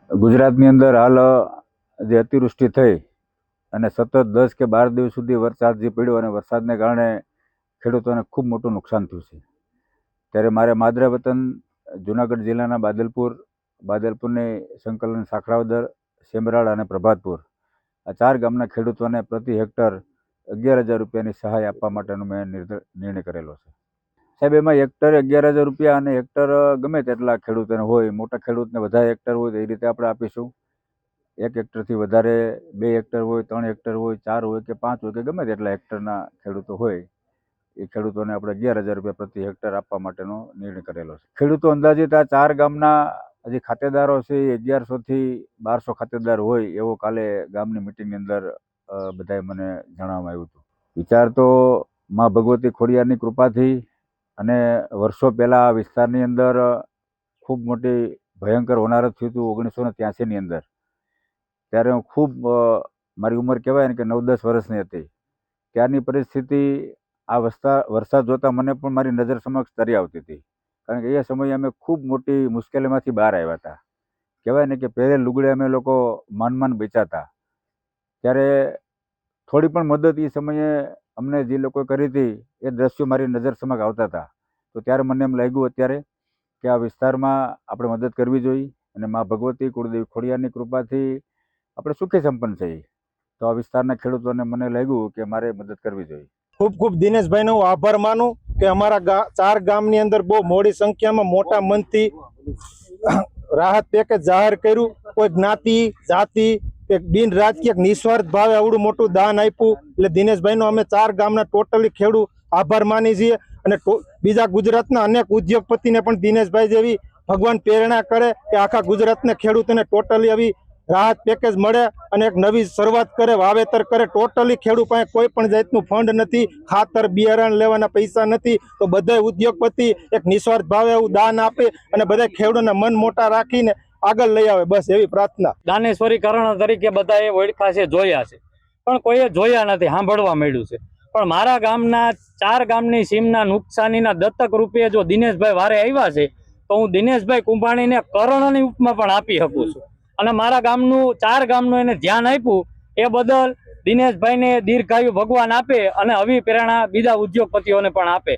ગુજરાતની અંદર હાલ જે અતિવૃષ્ટિ થઈ અને સતત 10 કે 12 દિવસ સુધી વરસાદ જે પડ્યો અને વરસાદને કારણે ખેડૂતોને ખૂબ મોટું નુકસાન થયું છે. ત્યારે મારે માદરે વતન જુનાગઢ જિલ્લાના બાદલપુરની સંકલન સાખરાવદર, સેમરાળ અને પ્રભાતપુર આ 4 ગામના ખેડૂતોને પ્રતિ હેક્ટર 11,000 રૂપિયાની સહાય આપવા માટેનો મેં નિર્ણય કરેલો છે. સાહેબ, એમાં હેક્ટરે 11,000 રૂપિયા અને હેક્ટર ગમે તેટલા ખેડૂતોને હોય, મોટા ખેડૂતને વધારે હેક્ટર હોય તો એ રીતે આપણે આપીશું. 1 હેક્ટરથી વધારે 2 હેક્ટર હોય, 3 હેક્ટર હોય, 4 હોય કે 5 હોય કે ગમે તેટલા હેક્ટરના ખેડૂતો હોય એ ખેડૂતોને આપણે 11,000 રૂપિયા પ્રતિ હેક્ટર આપવા માટેનો નિર્ણય કરેલો છે. ખેડૂતો અંદાજિત આ 4 ગામના જે ખાતેદારો છે એ 1100થી 1200 ખાતેદાર હોય એવો કાલે ગામની મિટિંગની અંદર બધાએ મને જણાવવામાં આવ્યું હતું. વિચાર તો માં ભગવતી ખોડિયારની કૃપાથી અને વર્ષો પહેલાં આ વિસ્તારની અંદર ખૂબ મોટી ભયંકર હોનારત થયું હતું 1983ની અંદર. ત્યારે હું ખૂબ મારી ઉંમર કહેવાય ને કે 9-10 વર્ષની હતી. ત્યારની પરિસ્થિતિ આ વરસાદ જોતાં મને પણ મારી નજર સમક્ષ તરી આવતી હતી. કારણ કે એ સમયે અમે ખૂબ મોટી મુશ્કેલીમાંથી બહાર આવ્યા હતા. કહેવાય ને કે પહેરે લુગડે અમે લોકો માન બચ્યા હતા. ત્યારે થોડી પણ મદદ એ સમયે અમને જે લોકોએ કરી હતી એ દ્રશ્યો મારી નજર સમક્ષ આવતા હતા. તો ત્યારે મને એમ લાગ્યું અત્યારે કે આ વિસ્તારમાં આપણે મદદ કરવી જોઈએ અને મા ભગવતી કુળદેવી ખોડિયારની કૃપાથી આપણે સુખી સંપન્ન છીએ. તો આ વિસ્તારના ખેડૂતોને મને લાગ્યું કે મારે મદદ કરવી જોઈએ. ખૂબ ખૂબ દિનેશભાઈનો હું આભાર માનું કે અમારા 4 ગામની અંદર બહુ મોટી સંખ્યામાં મોટા મનથી રાહત પેકેજ જાહેર કર્યું. કોઈ જ્ઞાતિ જાતિ કે બિન રાજકીય નિસ્વાર્થ ભાવે આવડું મોટું દાન આપ્યું. એટલે દિનેશભાઈનો અમે 4 ગામના ટોટલી ખેડૂત આભાર માની છીએ. અને બીજા ગુજરાતના અનેક ઉદ્યોગપતિને પણ દિનેશભાઈ જેવી ભગવાન પ્રેરણા કરે કે આખા ગુજરાતના ખેડૂતોને ટોટલી આવી રાહત પેકેજ મળે અને એક નવી શરૂઆત કરે, વાવેતર કરે. ટોટલી ખેડૂત પાસે કોઈ પણ જાતનું ફંડ નથી, ખાતર બિયારણ લેવાના પૈસા નથી. તો બધા ઉદ્યોગપતિ એક નિસ્વાર્થ ભાવે એવું દાન આપે અને બધા ખેડૂતોના મન મોટા રાખીને આગળ લઈ આવે, બસ એવી પ્રાર્થના. દાનેશ્વરીકરણ તરીકે બધાએ ઓળખા છે, જોયા છે, પણ કોઈએ જોયા નથી, સાંભળવા મળ્યું છે. પણ મારા ગામના 4 ગામની સીમના નુકસાનીના દત્તક રૂપે જો દિનેશભાઈ વારે આવ્યા છે તો હું દિનેશભાઈ કુંભાણીને કર્ણની ઉપમા પણ આપી શકું છું. અને મારા ગામનું 4 ગામનું એને ધ્યાન આપ્યું એ બદલ દિનેશભાઈને દીર્ઘાયુ ભગવાન આપે અને આવી પ્રેરણા બીજા ઉદ્યોગપતિઓને પણ આપે.